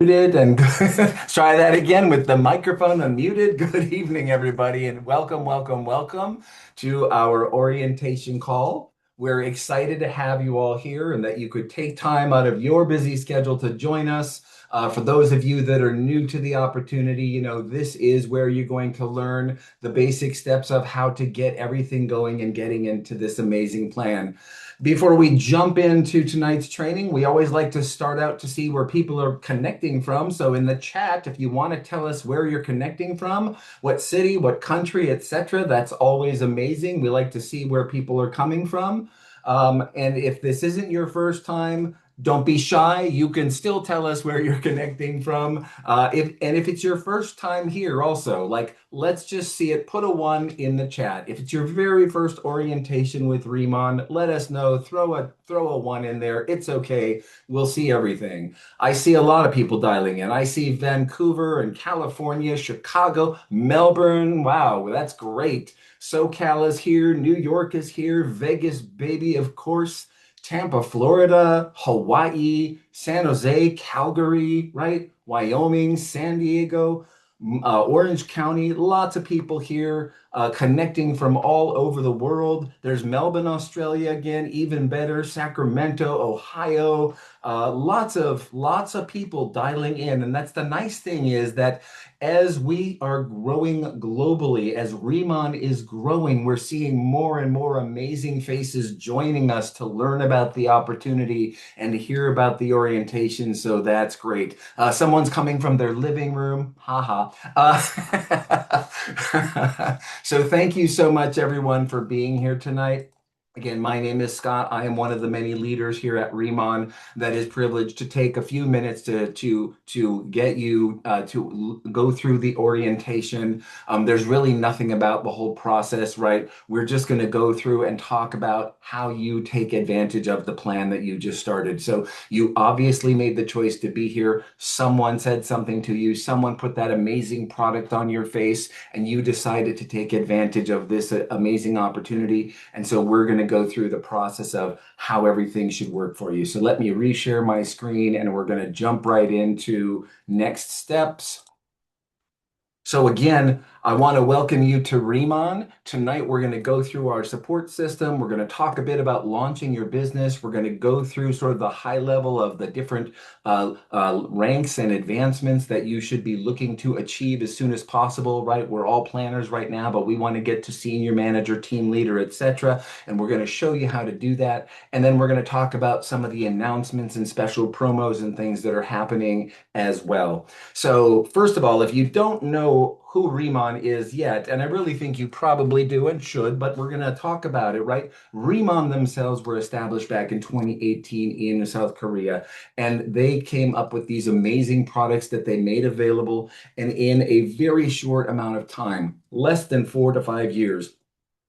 Muted and try that again with the microphone unmuted. Good evening, everybody, and welcome to our orientation call. We're excited to have you all here and that you could take time out of your busy schedule to join us. For those of you that are new to the opportunity, this is where you're going to learn the basic steps of how to get everything going and getting into this amazing plan. Before we jump into tonight's training, we always like to start out to see where people are connecting from. So in the chat, if you want to tell us where you're connecting from, what city, what country, etc., that's always amazing. We like to see where people are coming from. And if this isn't your first time, don't be shy. You can still tell us where you're connecting from. If it's your first time here, also, like, let's just see it. Put a one in the chat. If it's your very first orientation with Riman, let us know. Throw a one in there. It's okay. We'll see everything. I see a lot of people dialing in. I see Vancouver and California, Chicago, Melbourne. Wow, that's great. SoCal is here. New York is here. Vegas, baby, of course. Tampa, Florida, Hawaii, San Jose, Calgary, right? Wyoming, San Diego, Orange County, lots of people here connecting from all over the world. There's Melbourne, Australia again, even better. Sacramento, Ohio, lots of people dialing in. And that's the nice thing is that as we are growing globally, as Riman is growing, we're seeing more and more amazing faces joining us to learn about the opportunity and to hear about the orientation. So that's great. Someone's coming from their living room. Haha. So thank you so much, everyone, for being here tonight. Again, my name is Scott. I am one of the many leaders here at Riman that is privileged to take a few minutes to get you to go through the orientation. There's really nothing about the whole process, right? We're just going to go through and talk about how you take advantage of the plan that you just started. So you obviously made the choice to be here. Someone said something to you. Someone put that amazing product on your face, and you decided to take advantage of this amazing opportunity. And so we're going to go through the process of how everything should work for you. So let me reshare my screen, and we're going to jump right into next steps. So again, I want to welcome you to Riman. Tonight, we're going to go through our support system. We're going to talk a bit about launching your business. We're going to go through sort of the high level of the different ranks and advancements that you should be looking to achieve as soon as possible, right? We're all planners right now, but we want to get to senior manager, team leader, etc. And we're going to show you how to do that. And then we're going to talk about some of the announcements and special promos and things that are happening as well. So first of all, if you don't know who Riman is yet, and I really think you probably do and should, but we're going to talk about it, right? Riman themselves were established back in 2018 in South Korea, and they came up with these amazing products that they made available, and in a very short amount of time, less than 4 to 5 years,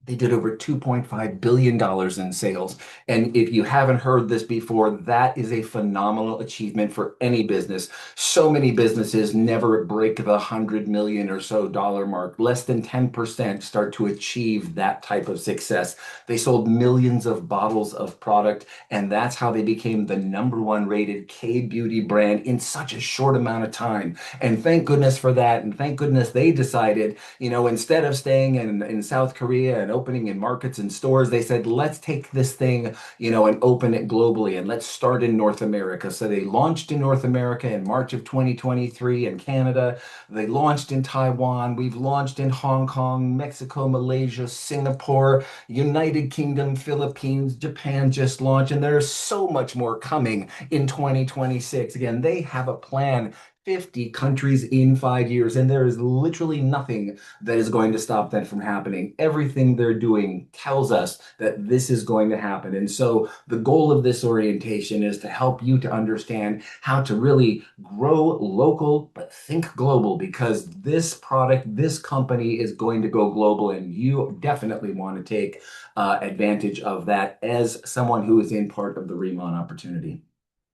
they did over $2.5 billion in sales. And if you haven't heard this before, that is a phenomenal achievement for any business. So many businesses never break the 100 million or so dollar mark. Less than 10% start to achieve that type of success. They sold millions of bottles of product, and that's how they became the #1 rated K-beauty brand in such a short amount of time. And thank goodness for that. And thank goodness they decided, instead of staying in South Korea and opening in markets and stores, they said, let's take this thing, and open it globally and let's start in North America. So they launched in North America in March of 2023 in Canada. They launched in Taiwan. We've launched in Hong Kong, Mexico, Malaysia, Singapore, United Kingdom, Philippines, Japan just launched, and there's so much more coming in 2026. Again, they have a plan. 50 countries in 5 years, and there is literally nothing that is going to stop that from happening. Everything they're doing tells us that this is going to happen. And so the goal of this orientation is to help you to understand how to really grow local, but think global, because this product, this company is going to go global, and you definitely want to take advantage of that as someone who is in part of the Remon opportunity.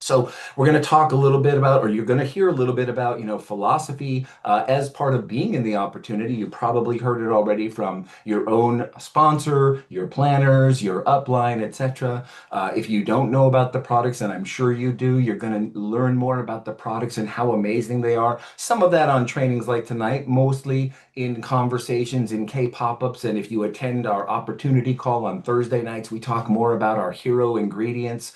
So we're going to talk a little bit about, or you're going to hear a little bit about, philosophy as part of being in the opportunity. You probably heard it already from your own sponsor, your planners, your upline, etc. If you don't know about the products, and I'm sure you do, you're going to learn more about the products and how amazing they are. Some of that on trainings like tonight, mostly in conversations in K pop-ups. And if you attend our opportunity call on Thursday nights, we talk more about our hero ingredients.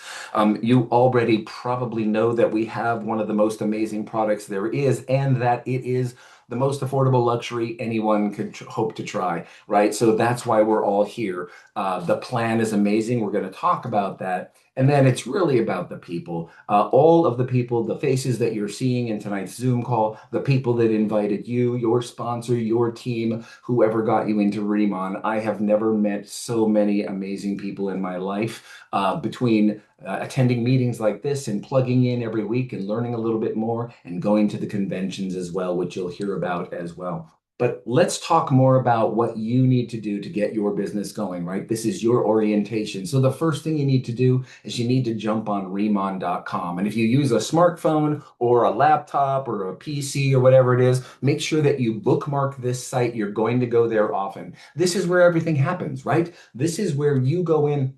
You already probably know that we have one of the most amazing products there is, and that it is the most affordable luxury anyone could hope to try, right? So that's why we're all here. The plan is amazing. We're going to talk about that. And then it's really about the people. All of the people, the faces that you're seeing in tonight's Zoom call, the people that invited you, your sponsor, your team, whoever got you into Remon. I have never met so many amazing people in my life between attending meetings like this and plugging in every week and learning a little bit more and going to the conventions as well, which you'll hear about as well. But let's talk more about what you need to do to get your business going, right? This is your orientation. So the first thing you need to do is you need to jump on Remon.com. And if you use a smartphone or a laptop or a PC or whatever it is, make sure that you bookmark this site. You're going to go there often. This is where everything happens, right? This is where you go in.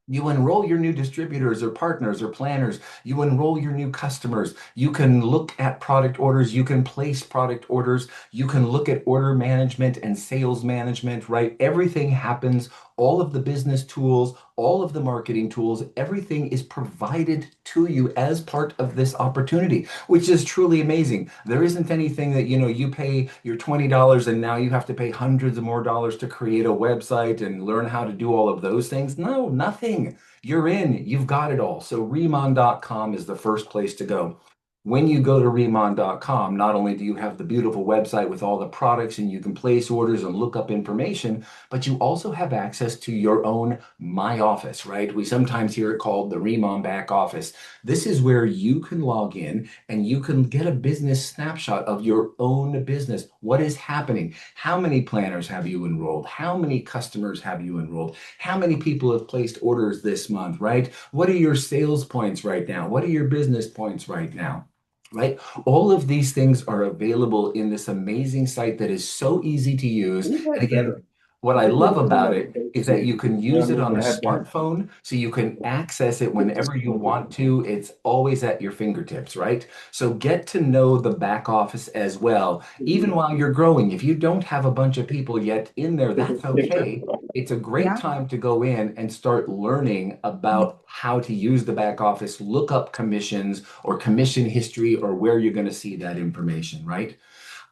You enroll your new distributors or partners or planners. You enroll your new customers. You can look at product orders. You can place product orders. You can look at order management and sales management, right? Everything happens. All of the business tools, all of the marketing tools, everything is provided to you as part of this opportunity, which is truly amazing. There isn't anything that, you pay your $20 and now you have to pay hundreds of more dollars to create a website and learn how to do all of those things. No, nothing. You're in, you've got it all. So Remon.com is the first place to go. When you go to Remon.com, not only do you have the beautiful website with all the products and you can place orders and look up information, but you also have access to your own My Office, right? We sometimes hear it called the Remon back office. This is where you can log in and you can get a business snapshot of your own business. What is happening? How many planners have you enrolled? How many customers have you enrolled? How many people have placed orders this month, right? What are your sales points right now? What are your business points right now? Right? All of these things are available in this amazing site that is so easy to use. And again, what I love about it is that you can use it on a smartphone, so you can access it whenever you want to. It's always at your fingertips, right? So get to know the back office as well, even while you're growing. If you don't have a bunch of people yet in there, that's okay. It's a great Yeah. time to go in and start learning about how to use the back office, look up commissions or commission history or where you're going to see that information, right?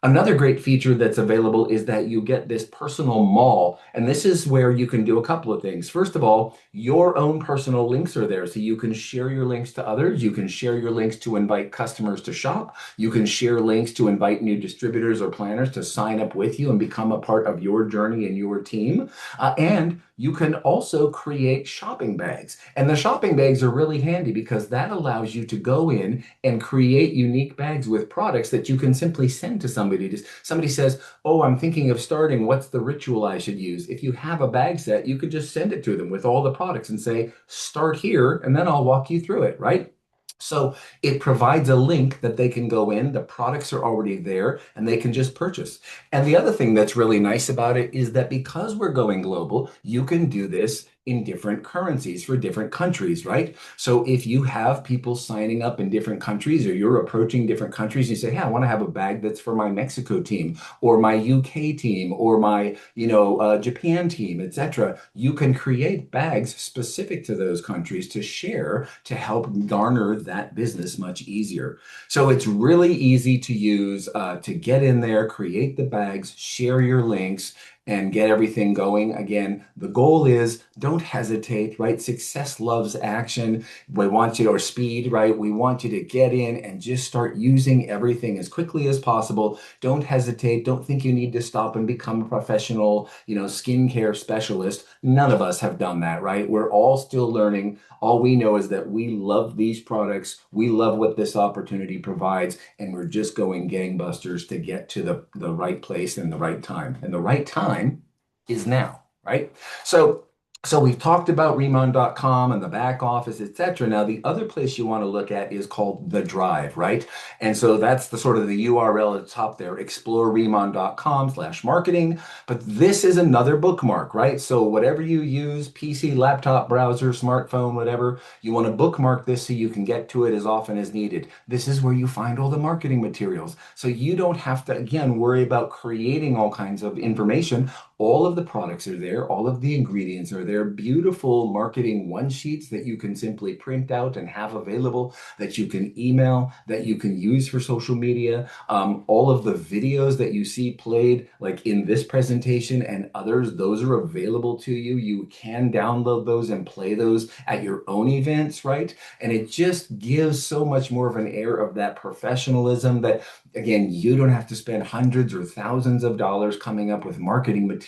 Another great feature that's available is that you get this personal mall, and this is where you can do a couple of things. First of all, your own personal links are there, so you can share your links to others. You can share your links to invite customers to shop. You can share links to invite new distributors or planners to sign up with you and become a part of your journey and your team. And you can also create shopping bags. And the shopping bags are really handy because that allows you to go in and create unique bags with products that you can simply send to somebody. Just somebody says, "Oh, I'm thinking of starting. What's the ritual I should use?" If you have a bag set, you could just send it to them with all the products and say, "Start here, and then I'll walk you through it," right? So it provides a link that they can go in. The products are already there and they can just purchase. And the other thing that's really nice about it is that because we're going global, you can do this in different currencies for different countries, right? So if you have people signing up in different countries or you're approaching different countries, you say, "Hey, I want to have a bag that's for my Mexico team or my UK team or my, Japan team, etc." You can create bags specific to those countries to share to help garner that business much easier. So it's really easy to use to get in there, create the bags, share your links, and get everything going. Again, the goal is don't hesitate, right? Success loves action. We want you, or speed, right? We want you to get in and just start using everything as quickly as possible. Don't hesitate. Don't think you need to stop and become a professional, skincare specialist. None of us have done that, right? We're all still learning. All we know is that we love these products. We love what this opportunity provides, and we're just going gangbusters to get to the right place and the right time. And the right time is now, right? So So we've talked about Riman.com and the back office, etc. Now, the other place you want to look at is called the Drive, right? And so that's the sort of the URL at the top there, exploreriman.com/marketing. But this is another bookmark, right? So whatever you use, PC, laptop, browser, smartphone, whatever, you want to bookmark this so you can get to it as often as needed. This is where you find all the marketing materials. So you don't have to, again, worry about creating all kinds of information. All of the products are there, all of the ingredients are there, beautiful marketing one sheets that you can simply print out and have available, that you can email, that you can use for social media. All of the videos that you see played, like in this presentation and others, those are available to you. You can download those and play those at your own events, right? And it just gives so much more of an air of that professionalism that, again, you don't have to spend hundreds or thousands of dollars coming up with marketing materials.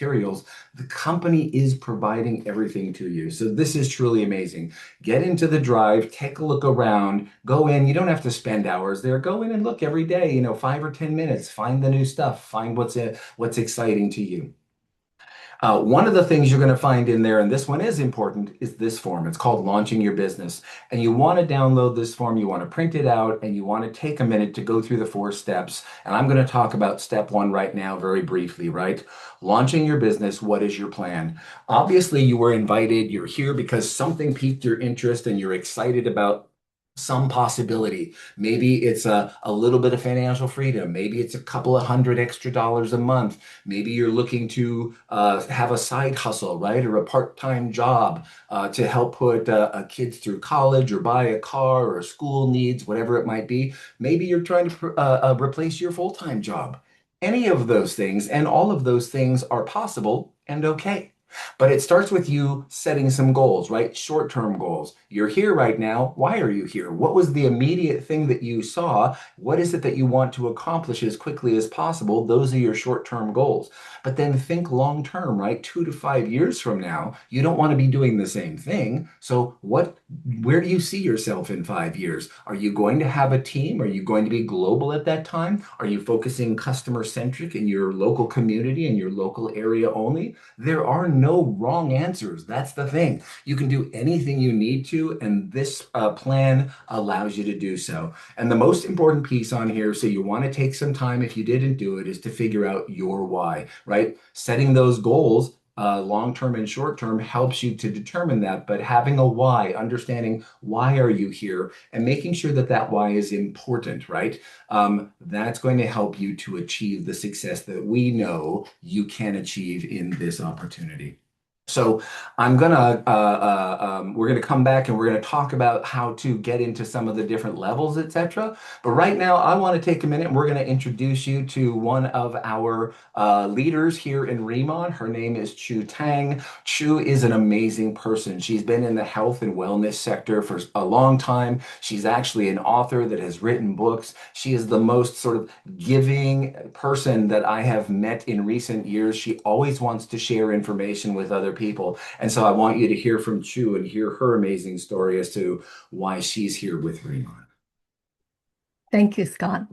The company is providing everything to you. So this is truly amazing. Get into the Drive, take a look around, go in. You don't have to spend hours there. Go in and look every day, 5 or 10 minutes, find the new stuff, find what's exciting to you. One of the things you're going to find in there, and this one is important, is this form. It's called Launching Your Business. And you want to download this form, you want to print it out, and you want to take a minute to go through the 4 steps. And I'm going to talk about step one right now, very briefly, right? Launching your business, what is your plan? Obviously, you were invited, you're here because something piqued your interest and you're excited about some possibility. Maybe it's a little bit of financial freedom. Maybe it's a couple of hundred extra dollars a month. Maybe you're looking to have a side hustle, right? Or a part-time job to help put kids through college or buy a car or school needs, whatever it might be. Maybe you're trying to replace your full-time job. Any of those things, and all of those things are possible and okay. But it starts with you setting some goals, right? Short-term goals. You're here right now. Why are you here? What was the immediate thing that you saw? What is it that you want to accomplish as quickly as possible? Those are your short-term goals. But then think long-term, right? 2 to 5 years from now, you don't want to be doing the same thing. So where do you see yourself in 5 years? Are you going to have a team? Are you going to be global at that time? Are you focusing customer centric in your local community and your local area only? There are no wrong answers. That's the thing. You can do anything you need to, and this plan allows you to do so. And the most important piece on here, so you want to take some time if you didn't do it, is to figure out your why, right? Setting those goals, long term and short term, helps you to determine that. But having a why, understanding why are you here, and making sure that that why is important, right? That's going to help you to achieve the success that we know you can achieve in this opportunity. So we're gonna come back and we're gonna talk about how to get into some of the different levels, etc. But right now, I want to take a minute and we're gonna introduce you to one of our leaders here in Remon. Her name is Chu Tang. Chu is an amazing person. She's been in the health and wellness sector for a long time. She's actually an author that has written books. She is the most sort of giving person that I have met in recent years. She always wants to share information with other people. And so I want you to hear from Chu and hear her amazing story as to why she's here with Riman. Thank you, Scott.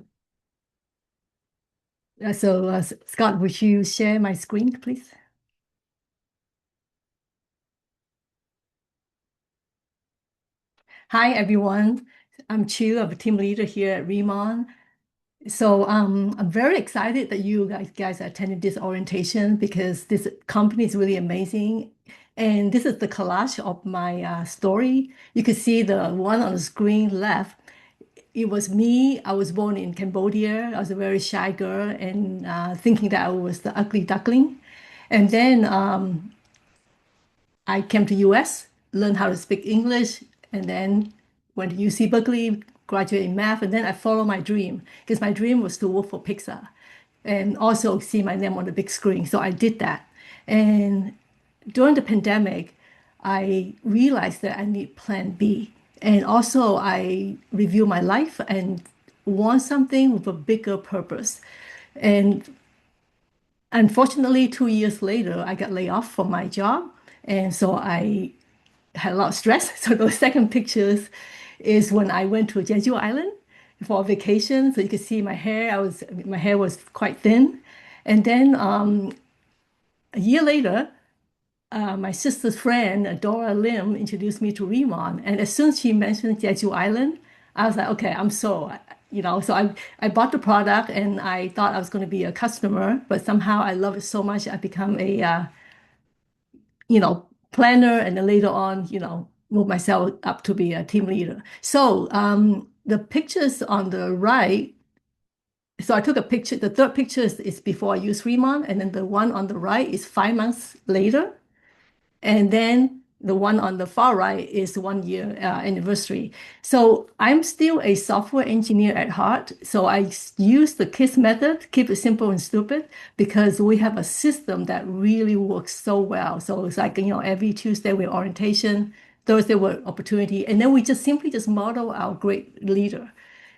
Scott, would you share my screen, please? Hi, everyone. I'm Chu. I'm a team leader here at Riman. I'm very excited that you guys are attending this orientation because this company is really amazing. And this is the collage of my story. You can see the one on the screen left. It was me. I was born in Cambodia. I was a very shy girl and thinking that I was the ugly duckling. And then I came to US, learned how to speak English, and then went to UC Berkeley, graduated in math, and then I followed my dream because my dream was to work for Pixar and also see my name on the big screen. So I did that. And during the pandemic, I realized that I need plan B. And also I review my life and want something with a bigger purpose. And unfortunately, 2 years later, I got laid off from my job. And so I had a lot of stress. So those second pictures is when I went to Jeju Island for a vacation. So you can see my hair was quite thin. And then a year later, my sister's friend, Dora Lim, introduced me to Riman. And as soon as she mentioned Jeju Island, I was like, okay, I'm sold. So I bought the product and I thought I was going to be a customer, but somehow I love it so much I become a planner, and then later on, move myself up to be a team leader. So the pictures on the right, so I took a picture. The third picture is before I use Fremont, and then the one on the right is 5 months later. And then the one on the far right is 1 year anniversary. So I'm still a software engineer at heart. So I use the KISS method, keep it simple and stupid, because we have a system that really works so well. So it's like, every Tuesday with orientation, Thursday with opportunity, and then we just simply just model our great leader.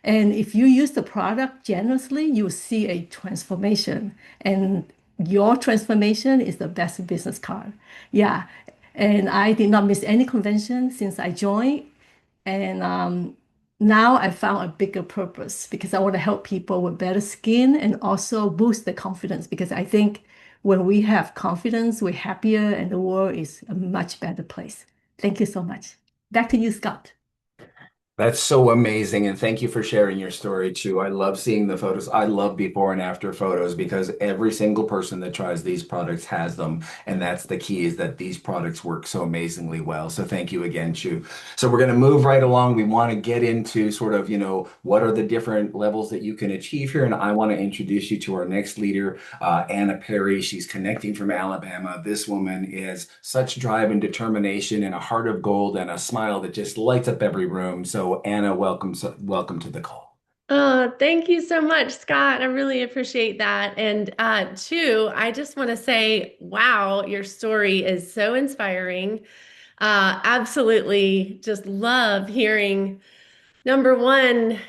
And if you use the product generously, you see a transformation. And your transformation is the best business card. Yeah. And I did not miss any convention since I joined. And now I found a bigger purpose because I want to help people with better skin and also boost their confidence. Because I think when we have confidence, we're happier and the world is a much better place. Thank you so much. Back to you, Scott. That's so amazing. And thank you for sharing your story too. I love seeing the photos. I love before and after photos because every single person that tries these products has them. And that's the key is that these products work so amazingly well. So thank you again, Chu. So we're going to move right along. We want to get into sort of, what are the different levels that you can achieve here. And I want to introduce you to our next leader, Anna Perry. She's connecting from Alabama. This woman is such drive and determination and a heart of gold and a smile that just lights up every room. So Anna, welcome to the call. Oh, thank you so much, Scott. I really appreciate that. And two, I just want to say, wow, your story is so inspiring. Absolutely just love hearing, number one,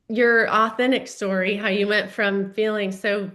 your authentic story, how you went from feeling so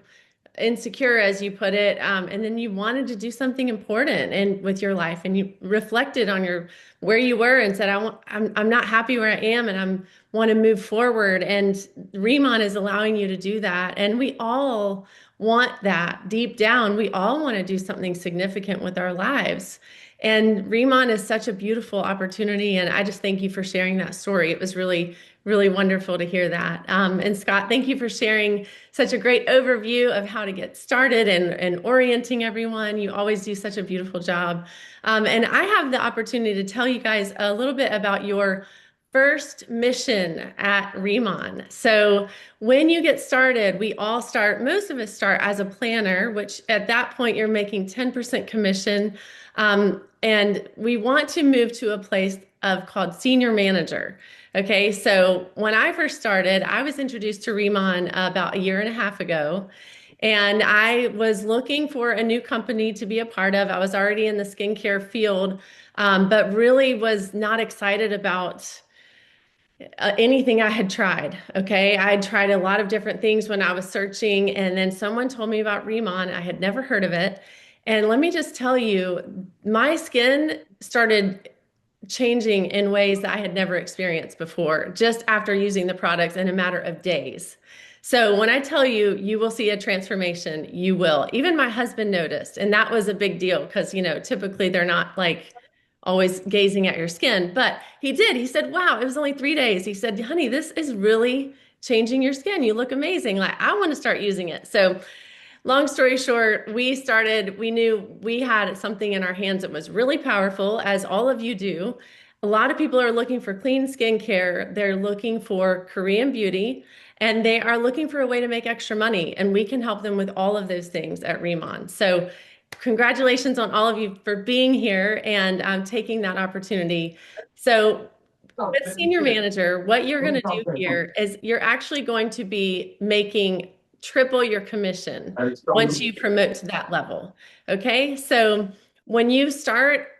insecure, as you put it, and then you wanted to do something important and with your life, and you reflected on your where you were and said, I'm not happy where I am, and I'm want to move forward. And Remon is allowing you to do that, and we all want that deep down. We all want to do something significant with our lives. And Remon is such a beautiful opportunity. And I just thank you for sharing that story. It was really, really wonderful to hear that. And Scott, thank you for sharing such a great overview of how to get started and orienting everyone. You always do such a beautiful job. And I have the opportunity to tell you guys a little bit about your first mission at Remon. So when you get started, we all start, most of us start as a planner, which at that point you're making 10% commission. And we want to move to a place of called senior manager. Okay, so when I first started, I was introduced to Riman about a year and a half ago, and I was looking for a new company to be a part of. I was already in the skincare field, but really was not excited about anything I had tried. Okay, I had tried a lot of different things when I was searching, and then someone told me about Riman. I had never heard of it. And let me just tell you, my skin started changing in ways that I had never experienced before, just after using the products in a matter of days. So when I tell you, you will see a transformation, you will. Even my husband noticed, and that was a big deal because, typically they're not like always gazing at your skin, but he did. He said, wow, it was only 3 days. He said, honey, this is really changing your skin. You look amazing. Like, I want to start using it. So long story short, we knew we had something in our hands that was really powerful, as all of you do. A lot of people are looking for clean skincare. They're looking for Korean beauty, and they are looking for a way to make extra money. And we can help them with all of those things at Remon. So congratulations on all of you for being here and taking that opportunity. So with senior manager, what you're going to do here is you're actually going to be making triple your commission once you promote to that level. Okay, so when you start,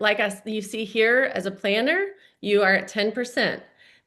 you see here as a planner, you are at 10%.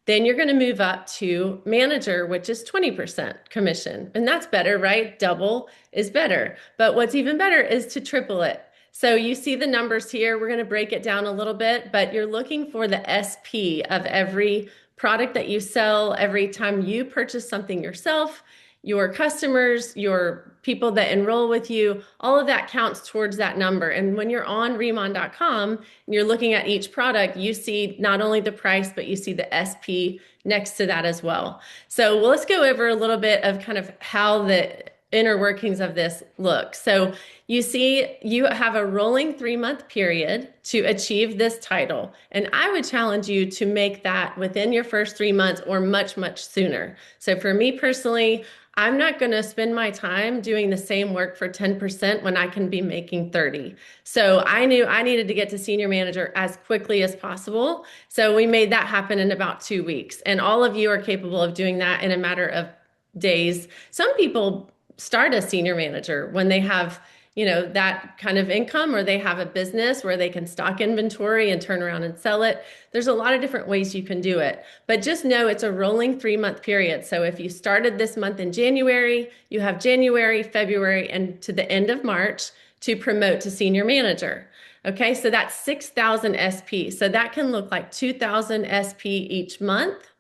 Then you're going to move up to manager, which is 20% commission. And that's better, right? Double is better. But what's even better is to triple it. So you see the numbers here. We're going to break it down a little bit, but you're looking for the SP of every product that you sell. Every time you purchase something yourself, your customers, your people that enroll with you, all of that counts towards that number. And when you're on Riman.com and you're looking at each product, you see not only the price, but you see the SP next to that as well. So let's go over a little bit of kind of how the inner workings of this look. So you see, you have a rolling 3-month period to achieve this title. And I would challenge you to make that within your first 3 months or much, much sooner. So for me personally, I'm not going to spend my time doing the same work for 10% when I can be making 30. So I knew I needed to get to senior manager as quickly as possible. So we made that happen in about 2 weeks. And all of you are capable of doing that in a matter of days. Some people start as senior manager when they have, that kind of income, or they have a business where they can stock inventory and turn around and sell it. There's a lot of different ways you can do it, but just know it's a rolling 3-month period. So if you started this month in January, you have January, February, and to the end of March to promote to senior manager. Okay, so that's 6,000 SP. So that can look like 2,000 SP each month.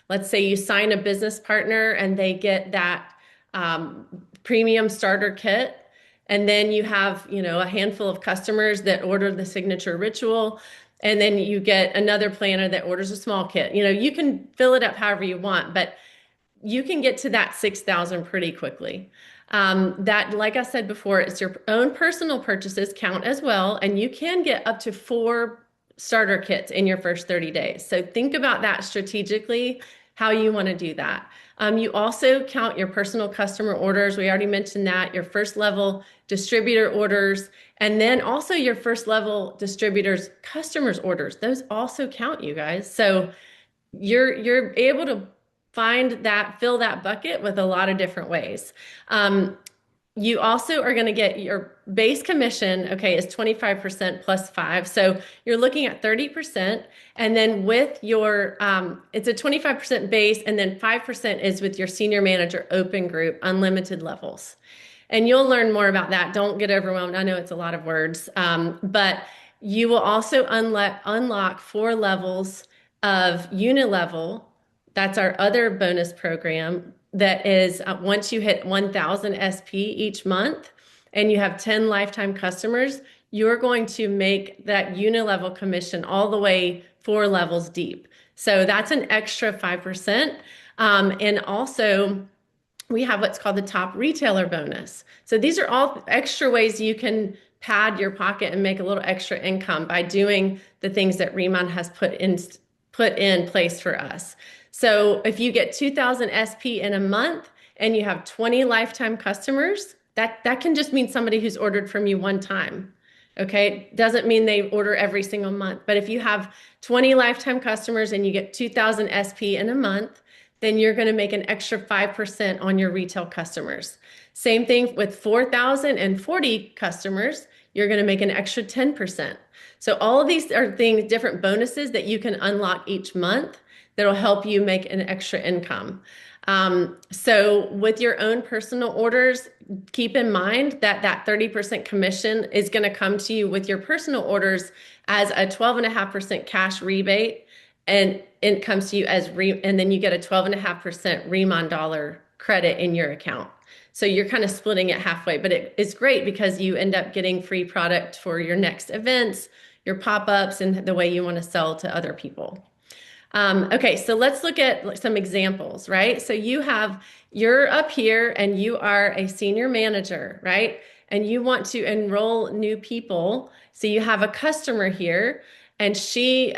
Let's say you sign a business partner and they get that premium starter kit. And then you have, a handful of customers that order the signature ritual. And then you get another planner that orders a small kit. You can fill it up however you want, but you can get to that 6,000 pretty quickly. That, like I said before, it's your own personal purchases count as well. And you can get up to 4 starter kits in your first 30 days. So think about that strategically, how you want to do that. You also count your personal customer orders. We already mentioned that, your first level distributor orders, and then also your first level distributors, customers orders. Those also count, you guys. So you're able to fill that bucket with a lot of different ways. You also are going to get your base commission, okay, is 25% plus 5. So you're looking at 30%. And then with your, it's a 25% base, and then 5% is with your senior manager open group, unlimited levels. And you'll learn more about that. Don't get overwhelmed. I know it's a lot of words, but you will also unlock 4 levels of Unilevel. That's our other bonus program. That is, once you hit 1,000 SP each month and you have 10 lifetime customers, you're going to make that Unilevel commission all the way 4 levels deep. So that's an extra 5%. And also, we have what's called the top retailer bonus. So these are all extra ways you can pad your pocket and make a little extra income by doing the things that Riman has put in place for us. So if you get 2,000 SP in a month and you have 20 lifetime customers, that can just mean somebody who's ordered from you one time. Okay, doesn't mean they order every single month. But if you have 20 lifetime customers and you get 2,000 SP in a month, then you're going to make an extra 5% on your retail customers. Same thing with 4,040 customers, you're going to make an extra 10%. So all of these are things, different bonuses that you can unlock each month that'll help you make an extra income. So with your own personal orders, keep in mind that that 30% commission is going to come to you with your personal orders as a 12.5% cash rebate, and it comes to you as and then you get a 12.5% Riman dollar credit in your account. So you're kind of splitting it halfway, but it's great because you end up getting free product for your next events, your pop-ups, and the way you want to sell to other people. Okay, so let's look at some examples, right? So you're up here and you are a senior manager, right? And you want to enroll new people. So you have a customer here and she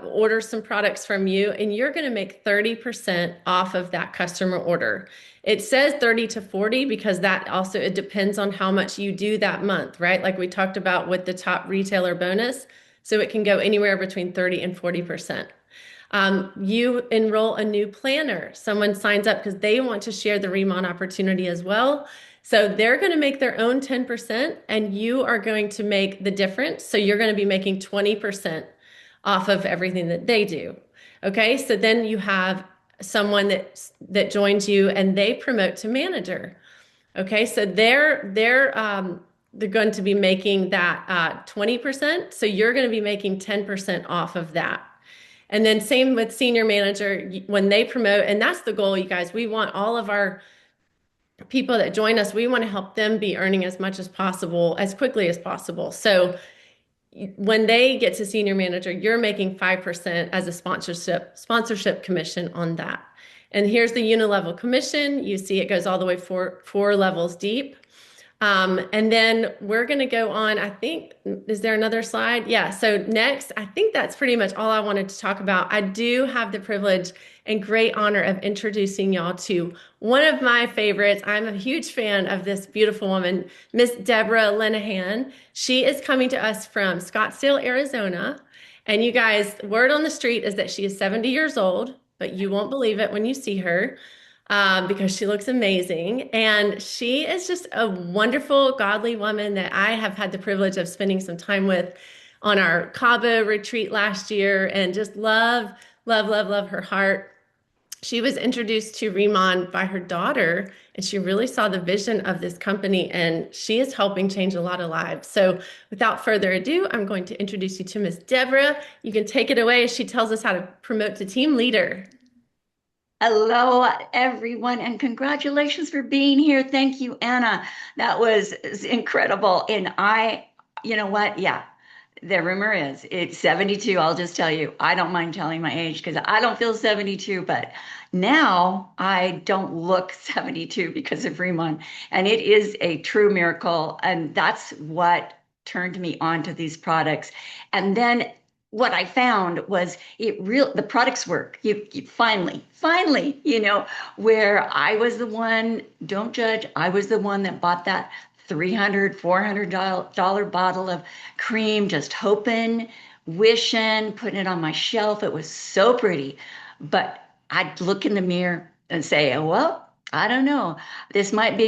orders some products from you, and you're going to make 30% off of that customer order. It says 30 to 40 because that also, it depends on how much you do that month, right? Like we talked about with the top retailer bonus. So it can go anywhere between 30 and 40%. You enroll a new planner. Someone signs up because they want to share the Riman opportunity as well. So they're going to make their own 10% and you are going to make the difference. So you're going to be making 20% off of everything that they do. Okay, so then you have someone that joins you and they promote to manager. Okay, so they're going to be making that 20%. So you're going to be making 10% off of that. And then same with senior manager, when they promote, and that's the goal, you guys. We want all of our people that join us, we want to help them be earning as much as possible, as quickly as possible. So when they get to senior manager, you're making 5% as a sponsorship commission on that. And here's the unilevel commission. You see it goes all the way four levels deep. And then we're going to go on, I think, is there another slide? Yeah. So next, I think that's pretty much all I wanted to talk about. I do have the privilege and great honor of introducing y'all to one of my favorites. I'm a huge fan of this beautiful woman, Miss Deborah Lenahan. She is coming to us from Scottsdale, Arizona. And you guys, word on the street is that she is 70 years old, but you won't believe it when you see her. Because she looks amazing. And she is just a wonderful, godly woman that I have had the privilege of spending some time with on our Cabo retreat last year and just love, love, love, love her heart. She was introduced to Riman by her daughter, and she really saw the vision of this company, and she is helping change a lot of lives. So without further ado, I'm going to introduce you to Miss Deborah. You can take it away as she tells us how to promote to team leader. Hello, everyone, and congratulations for being here. Thank you, Anna. That was incredible. And you know what? Yeah, the rumor is it's 72. I'll just tell you, I don't mind telling my age because I don't feel 72, but now I don't look 72 because of Fremont. And it is a true miracle. And that's what turned me on to these products. And then what I found was the products work. You finally, where I was the one, don't judge, I was the one that bought that $300 bottle of cream, just hoping, wishing, putting it on my shelf. It was so pretty. But I'd look in the mirror and say, well, I don't know. This might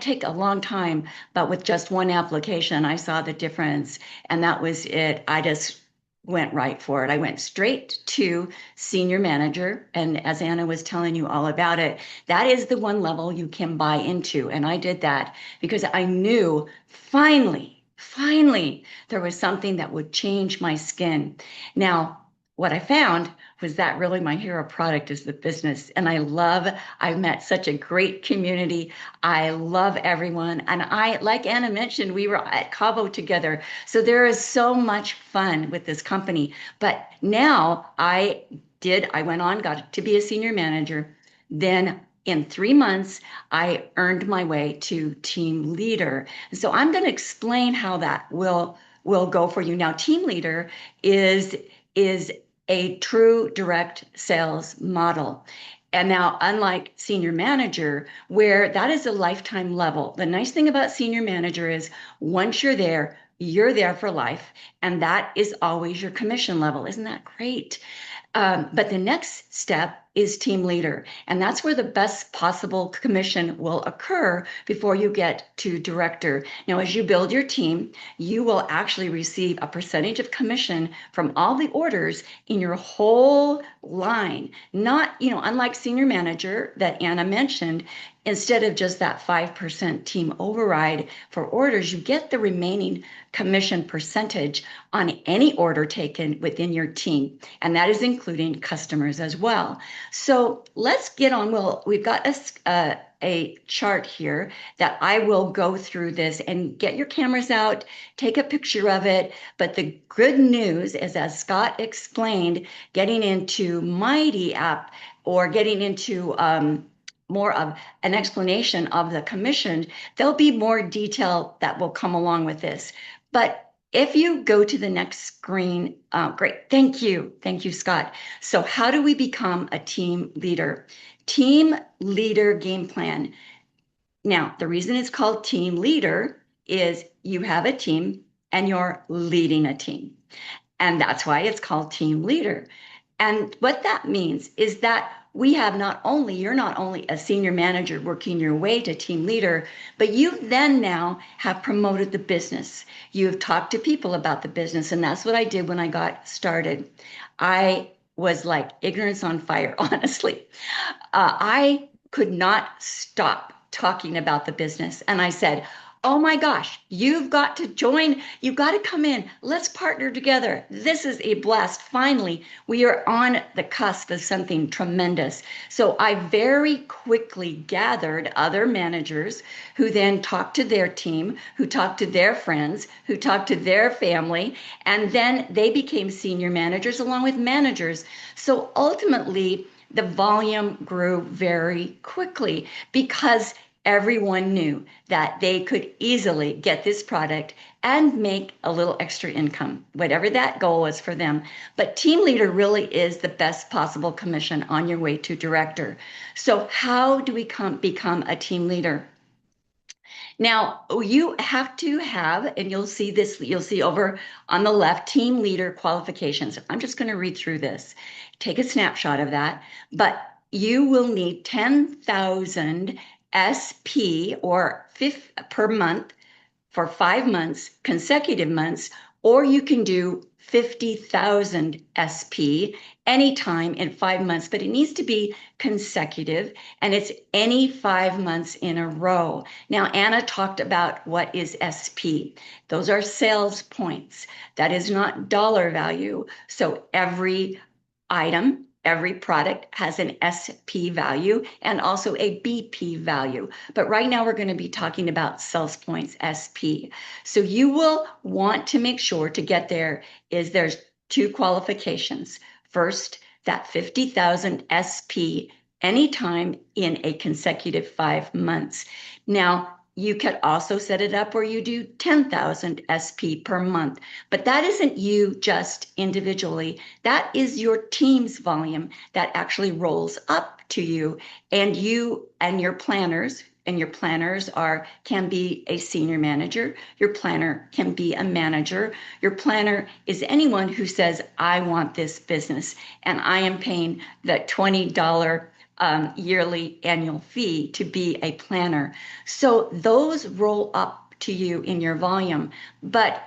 take a long time, but with just one application, I saw the difference. And that was it. I just went right for it. I went straight to senior manager. And as Anna was telling you all about it, that is the one level you can buy into. And I did that because I knew finally, there was something that would change my skin. Now, what I found was that really my hero product is the business. And I've met such a great community. I love everyone. And like Anna mentioned, we were at Cabo together. So there is so much fun with this company. But now I went on, got to be a senior manager. Then in 3 months, I earned my way to team leader. So I'm going to explain how that will go for you. Now, team leader is a true direct sales model. And now, unlike senior manager, where that is a lifetime level, the nice thing about senior manager is once you're there for life, and that is always your commission level. Isn't that great? But the next step is team leader. And that's where the best possible commission will occur before you get to director. Now, as you build your team, you will actually receive a percentage of commission from all the orders in your whole line. Not, unlike senior manager that Anna mentioned, instead of just that 5% team override for orders, you get the remaining commission percentage on any order taken within your team. And that is including customers as well. So let's get on. We've got a chart here that I will go through this, and get your cameras out, take a picture of it. But the good news is, as Scott explained, getting into Mighty app or getting into more of an explanation of the commission, there'll be more detail that will come along with this. But if you go to the next screen, great, thank you, Scott. So how do we become a team leader? Team leader game plan. Now, the reason it's called team leader is you have a team and you're leading a team. And that's why it's called team leader. And what that means is that you're not only a senior manager working your way to team leader, but you then now have promoted the business. You've talked to people about the business. And that's what I did when I got started. I was like ignorance on fire, honestly. I could not stop talking about the business. And I said, oh my gosh, you've got to join. You've got to come in. Let's partner together. This is a blast. Finally, we are on the cusp of something tremendous. So I very quickly gathered other managers who then talked to their team, who talked to their friends, who talked to their family, and then they became senior managers along with managers. So ultimately, the volume grew very quickly because everyone knew that they could easily get this product and make a little extra income, whatever that goal was for them. But team leader really is the best possible commission on your way to director. So how do we become a team leader? Now, you have to have, and you'll see over on the left, team leader qualifications. I'm just going to read through this, take a snapshot of that, but you will need 10,000 SP or per month for 5 months, consecutive months, or you can do 50,000 SP anytime in 5 months, but it needs to be consecutive and it's any 5 months in a row. Now, Anna talked about what is SP. Those are sales points. That is not dollar value. So every item, every product has an SP value and also a BP value. But right now we're going to be talking about sales points, SP. So you will want to make sure to get there is there's 2 qualifications. First, that 50,000 SP anytime in a consecutive 5 months. Now, you could also set it up where you do 10,000 SP per month, but that isn't you just individually. That is your team's volume that actually rolls up to you, and you and your planners. And your planners can be a senior manager. Your planner can be a manager. Your planner is anyone who says, I want this business and I am paying the $20 yearly annual fee to be a planner. So those roll up to you in your volume. But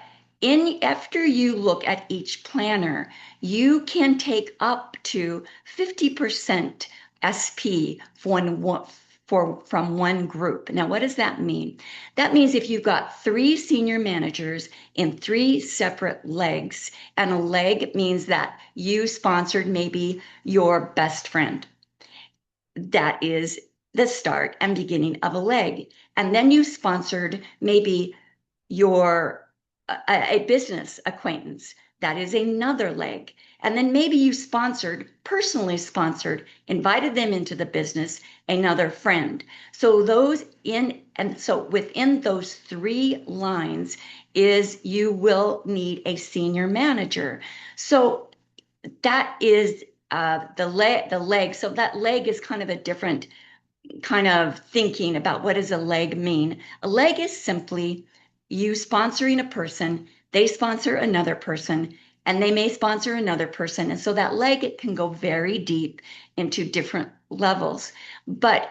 after you look at each planner, you can take up to 50% SP from one group. Now, what does that mean? That means if you've got 3 senior managers in 3 separate legs, and a leg means that you sponsored maybe your best friend. That is the start and beginning of a leg. And then you sponsored maybe a business acquaintance. That is another leg. And then maybe you personally sponsored, invited them into the business, another friend. So within those 3 lines you will need a senior manager. So that is the leg. So that leg is kind of a different kind of thinking about what does a leg mean. A leg is simply you sponsoring a person, they sponsor another person, and they may sponsor another person. And so that leg, it can go very deep into different levels. But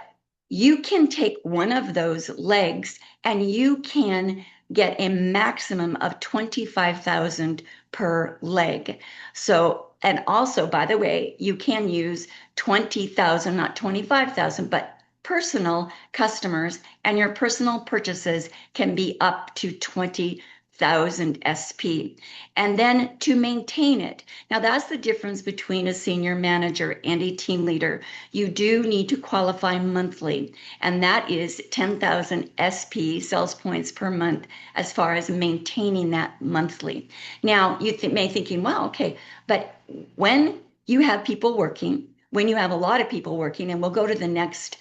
you can take one of those legs and you can get a maximum of 25,000 per leg. So, and also, by the way, you can use 20,000, not 25,000, but personal customers, and your personal purchases can be up to 20,000 SP. And then to maintain it. Now that's the difference between a senior manager and a team leader. You do need to qualify monthly, and that is 10,000 SP sales points per month as far as maintaining that monthly. Now you may be thinking, well, okay, but when you have people working, when you have a lot of people working, and we'll go to the next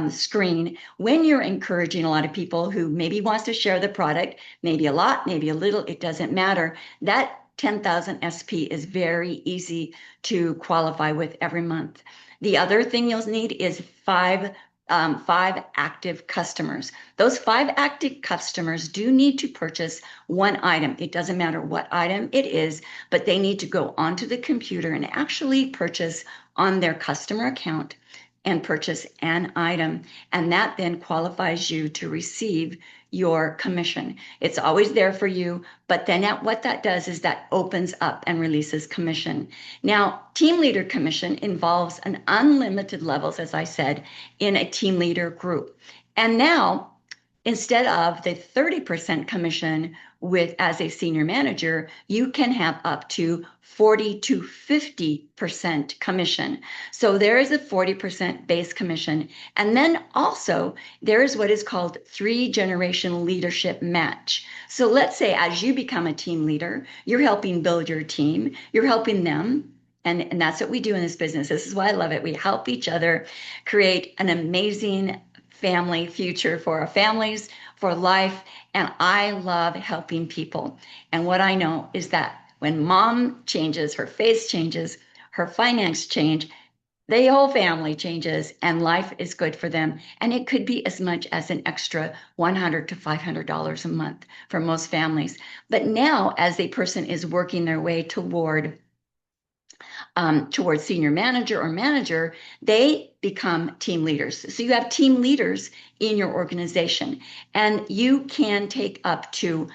screen, when you're encouraging a lot of people who maybe wants to share the product, maybe a lot, maybe a little, it doesn't matter. That 10,000 SP is very easy to qualify with every month. The other thing you'll need is five active customers. Those 5 active customers do need to purchase one item. It doesn't matter what item it is, but they need to go onto the computer and actually purchase on their customer account and purchase an item. And that then qualifies you to receive your commission. It's always there for you, but then what that does is that opens up and releases commission. Now, team leader commission involves an unlimited levels, as I said, in a team leader group. And now, instead of the 30% commission as a senior manager, you can have up to 40 to 50% commission. So there is a 40% base commission. And then also there is what is called 3-generation leadership match. So let's say as you become a team leader, you're helping build your team, you're helping them. And that's what we do in this business. This is why I love it. We help each other create an amazing family future for our families, for life. And I love helping people. And what I know is that when mom changes, her face changes, her finance change, the whole family changes, and life is good for them. And it could be as much as an extra $100 to $500 a month for most families. But now, as a person is working their way towards senior manager or manager, they become team leaders. So you have team leaders in your organization, and you can take up to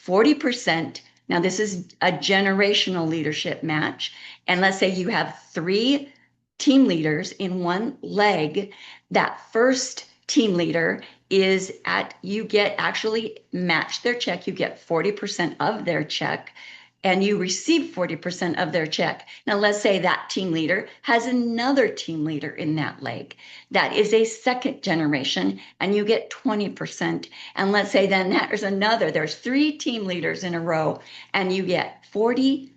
40%. Now, this is a generational leadership match. And let's say you have 3 team leaders in one leg. That first team leader you get actually match their check. You get 40% of their check, and you receive 40% of their check. Now, let's say that team leader has another team leader in that leg. That is a second generation, and you get 20%. And let's say then there's 3 team leaders in a row, and you get 40,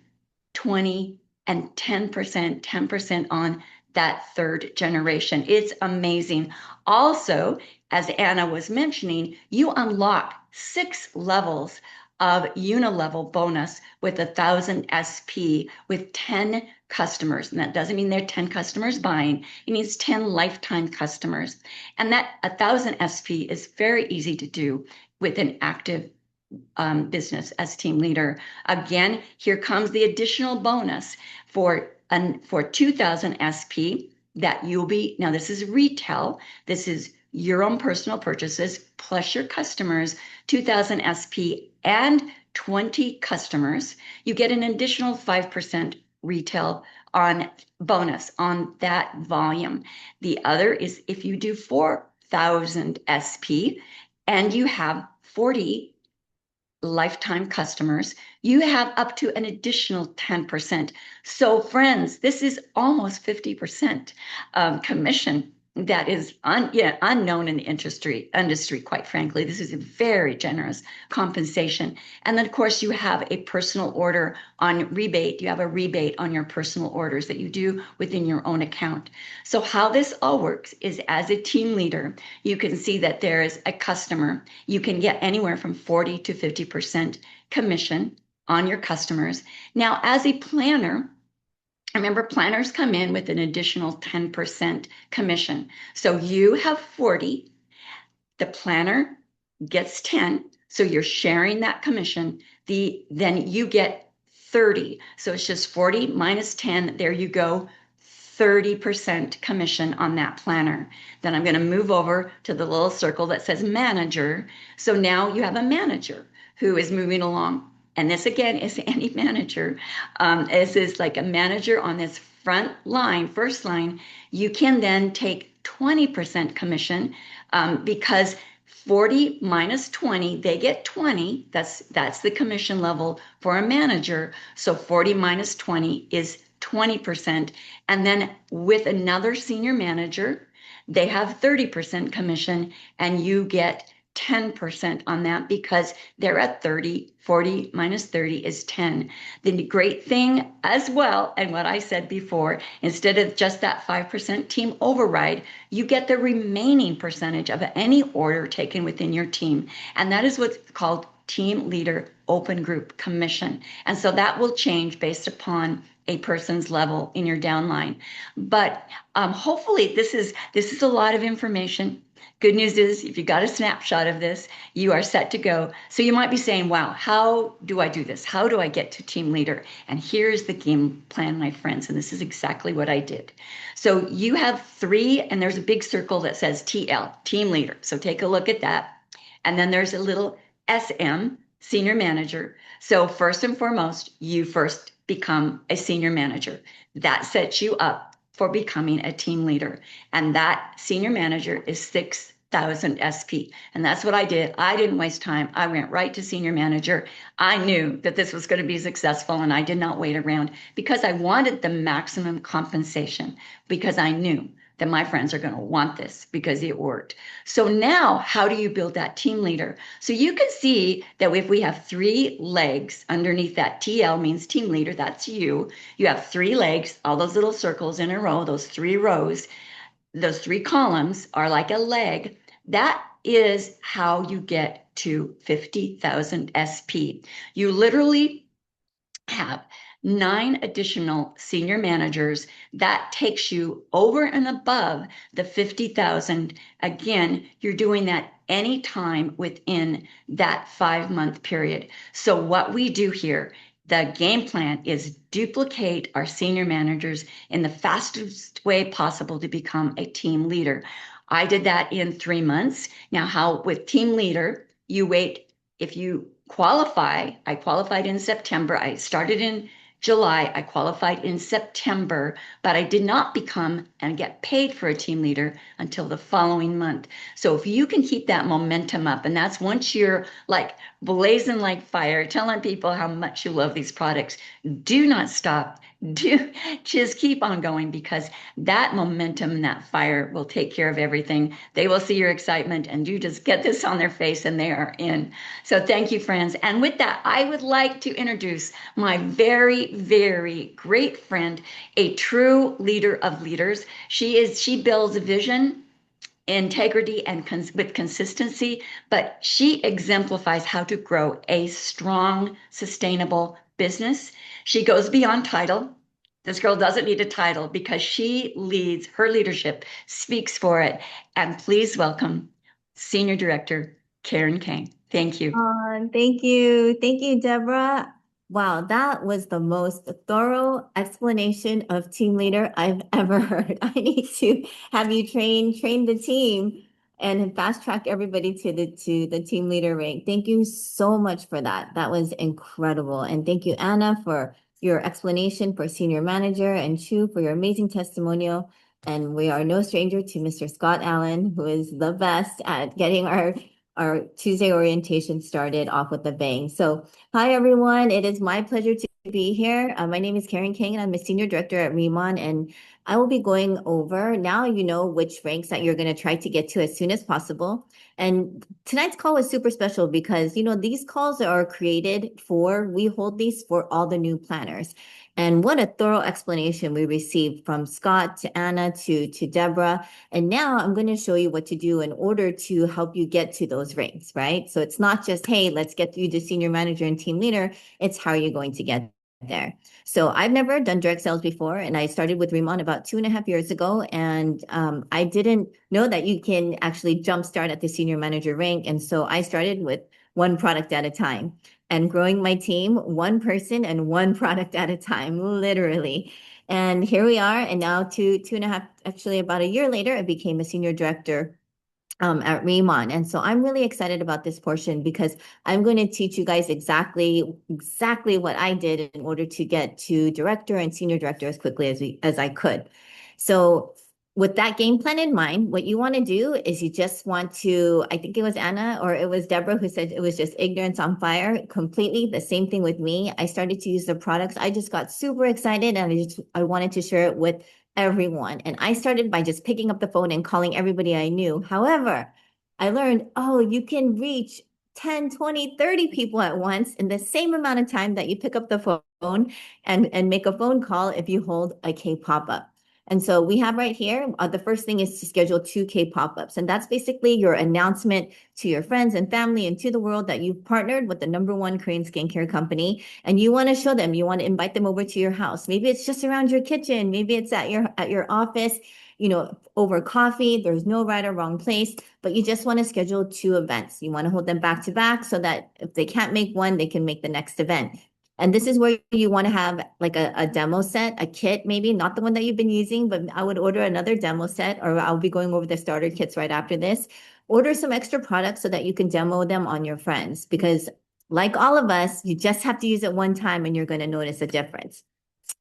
20, and 10% on that third generation. It's amazing. Also, as Anna was mentioning, you unlock 6 levels of unilevel bonus with 1,000 SP with 10 customers. And that doesn't mean they're 10 customers buying. It means 10 lifetime customers. And that 1,000 SP is very easy to do with an active business as team leader. Again, here comes the additional bonus for 2,000 SP that now this is retail. This is your own personal purchases plus your customers, 2,000 SP and 20 customers. You get an additional 5% retail on bonus on that volume. The other is if you do 4,000 SP and you have 40 lifetime customers, you have up to an additional 10%. So friends, this is almost 50% commission that is unknown in the industry, quite frankly. This is a very generous compensation. And then, of course, you have a personal order on rebate. You have a rebate on your personal orders that you do within your own account. So how this all works is as a team leader, you can see that there is a customer. You can get anywhere from 40 to 50% commission on your customers. Now, as a planner, remember, planners come in with an additional 10% commission. So you have 40, the planner gets 10, so you're sharing that commission. Then you get 30. So it's just 40 minus 10, there you go, 30% commission on that planner. Then I'm going to move over to the little circle that says manager. So now you have a manager who is moving along. And this again is any manager. This is like a manager on this first line. You can then take 20% commission because 40 minus 20, they get 20. That's the commission level for a manager. So 40 minus 20 is 20%. And then with another senior manager, they have 30% commission, and you get 10% on that because they're at 30. 40 minus 30 is 10. The great thing as well, and what I said before, instead of just that 5% team override, you get the remaining percentage of any order taken within your team. And that is what's called team leader open group commission. And so that will change based upon a person's level in your downline. But hopefully this is a lot of information. Good news is, if you got a snapshot of this, you are set to go. So you might be saying, wow, how do I do this? How do I get to team leader? And here's the game plan, my friends. And this is exactly what I did. So you have 3, and there's a big circle that says TL, team leader. So take a look at that. And then there's a little SM, senior manager. So first and foremost, you first become a senior manager. That sets you up for becoming a team leader. And that senior manager is 6,000 SP. And that's what I did. I didn't waste time. I went right to senior manager. I knew that this was going to be successful, and I did not wait around because I wanted the maximum compensation, because I knew that my friends are going to want this because it worked. So now, how do you build that team leader? So you can see that if we have 3 legs underneath that, TL means team leader, that's you. You have 3 legs, all those little circles in a row, those 3 rows, those 3 columns are like a leg. That is how you get to 50,000 SP. You literally have 9 additional senior managers. That takes you over and above the 50,000. Again, you're doing that anytime within that 5-month period. So what we do here, the game plan is duplicate our senior managers in the fastest way possible to become a team leader. I did that in 3 months. Now, how with team leader, you wait. If you qualify, I qualified in September. I started in July. I qualified in September, but I did not become and get paid for a team leader until the following month. So if you can keep that momentum up, and that's once you're like blazing like fire, telling people how much you love these products, do not stop. Do just keep on going, because that momentum and that fire will take care of everything. They will see your excitement, and you just get this on their face and they are in. So thank you, friends. And with that, I would like to introduce my very, very great friend, a true leader of leaders. She builds a vision, integrity, and with consistency, but she exemplifies how to grow a strong, sustainable business. She goes beyond title. This girl doesn't need a title because she leads, her leadership speaks for it. And please welcome Senior Director Karen Kane. Thank you. Thank you. Thank you, Deborah. Wow, that was the most thorough explanation of team leader I've ever heard. I need to have you train the team and fast track everybody to the team leader rank. Thank you so much for that. That was incredible. And thank you, Anna, for your explanation for senior manager, and Chu for your amazing testimonial. And we are no stranger to Mr. Scott Allen, who is the best at getting our Tuesday orientation started off with a bang. So hi, everyone. It is my pleasure to be here. My name is Karen King, and I'm a senior director at Riman, and I will be going over, now you know which ranks that you're going to try to get to as soon as possible. And tonight's call was super special because, these calls are created we hold these for all the new planners. And what a thorough explanation we received from Scott to Anna to Deborah. And now I'm going to show you what to do in order to help you get to those ranks, right? So it's not just, hey, let's get you to senior manager and team leader. It's how you're going to get there. So I've never done direct sales before, and I started with Riman about 2.5 years ago. And I didn't know that you can actually jumpstart at the senior manager rank. And so I started with one product at a time and growing my team, one person and one product at a time, literally. And here we are. And now 2.5, actually about a year later, I became a senior director at Riman. And so I'm really excited about this portion because I'm going to teach you guys exactly what I did in order to get to director and senior director as quickly as I could. So with that game plan in mind, what you want to do is you just want to, I think it was Anna or it was Deborah who said it was just ignorance on fire, completely the same thing with me. I started to use the products. I just got super excited, and I wanted to share it with everyone. And I started by just picking up the phone and calling everybody I knew. However, I learned, you can reach 10, 20, 30 people at once in the same amount of time that you pick up the phone and make a phone call if you hold a K pop-up. And so we have right here, the first thing is to schedule 2 K pop-ups. And that's basically your announcement to your friends and family and to the world that you've partnered with the #1 Korean skincare company. And you want to show them, you want to invite them over to your house. Maybe it's just around your kitchen. Maybe it's at your office. over coffee. There's no right or wrong place, but you just want to schedule 2 events. You want to hold them back to back so that if they can't make one, they can make the next event. And this is where you want to have like a demo set, a kit, maybe not the one that you've been using, but I would order another demo set, or I'll be going over the starter kits right after this. Order some extra products so that you can demo them on your friends, because like all of us, you just have to use it one time and you're going to notice a difference.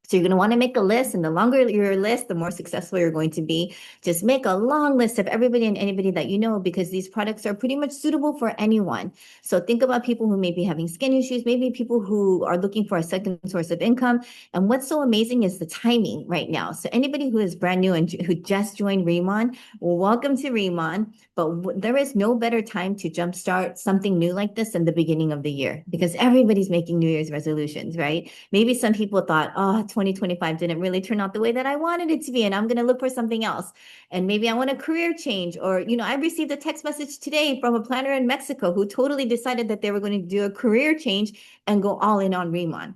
So you're going to want to make a list, and the longer your list, the more successful you're going to be. Just make a long list of everybody and anybody that you know, because these products are pretty much suitable for anyone. So think about people who may be having skin issues, maybe people who are looking for a second source of income. And what's so amazing is the timing right now. So anybody who is brand new and who just joined Riman, well, welcome to Riman. But there is no better time to jumpstart something new like this in the beginning of the year, because everybody's making New Year's resolutions, right? Maybe some people thought, oh, 2025 didn't really turn out the way that I wanted it to be, and I'm going to look for something else. And maybe I want a career change. Or, I received a text message today from a planner in Mexico who totally decided that they were going to do a career change and go all in on Riman.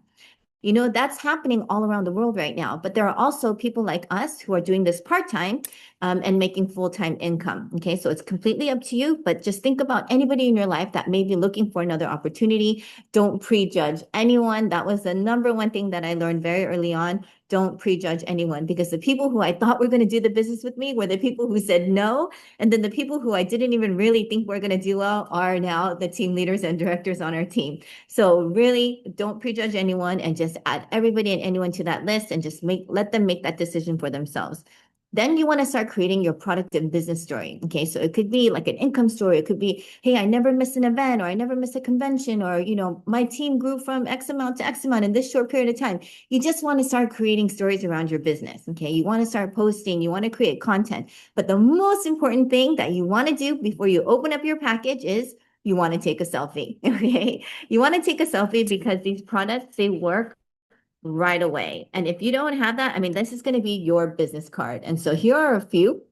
That's happening all around the world right now. But there are also people like us who are doing this part-time and making full-time income. Okay, so it's completely up to you, but just think about anybody in your life that may be looking for another opportunity. Don't prejudge anyone. That was the number one thing that I learned very early on. Don't prejudge anyone, because the people who I thought were going to do the business with me were the people who said no. And then the people who I didn't even really think were going to do well are now the team leaders and directors on our team. So really don't prejudge anyone, and just add everybody and anyone to that list, and just let them make that decision for themselves. Then you want to start creating your product and business story. Okay, so it could be like an income story. It could be, hey, I never missed an event, or I never missed a convention, or, my team grew from X amount to X amount in this short period of time. You just want to start creating stories around your business. Okay, you want to start posting, you want to create content. But the most important thing that you want to do before you open up your package is you want to take a selfie. Okay, you want to take a selfie, because these products, they work right away. And if you don't have that, this is going to be your business card. And so here are a few